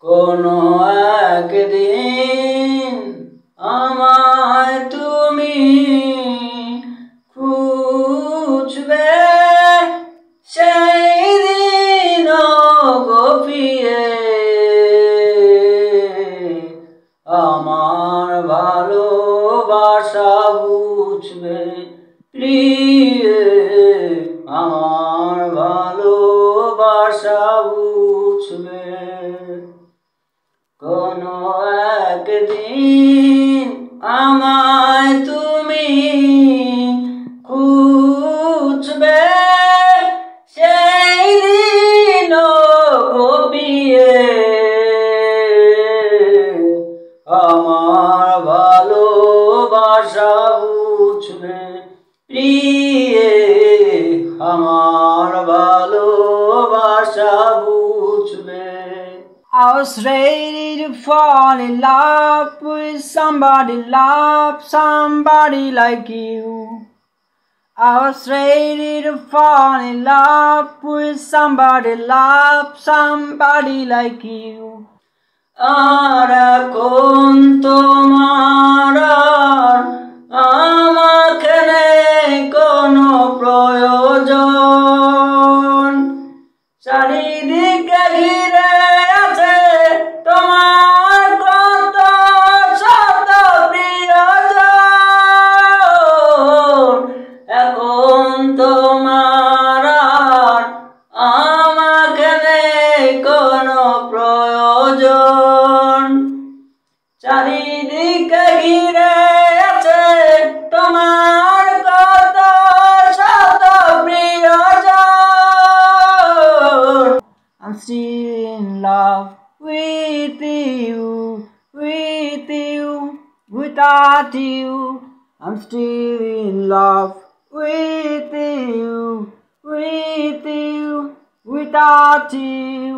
কোনো একদিন আমায় তুমি খুঁজবে, সেই দিন গো প্রিয়ে আমার ভালোবাসা বুঝবে। প্রিয়ে আমার ভালোবাসা বুঝবে। কোনো একদিন আমায় তুমি খুঁজবে, সেই দিন গো প্রিয়ে আমার ভালোবাসা বুঝবে। প্রিয়ে আমার ভালোবাসা বুঝবে। I was ready to fall in love with somebody like you. I was ready to fall in love with somebody like you. আর এখন তোমার আমাকে নেই কোনো প্রয়োজন। চারিদিকে ঘিরে আছে তোমার কত শত প্রিয়জন। এখন তোমার আমাকে নেই কোনো প্রয়োজন। চারিদিকে ঘিরে আছে তোমার কত শত প্রিয়জন। I'm still in love with you, without you. I'm still in love with you, without you.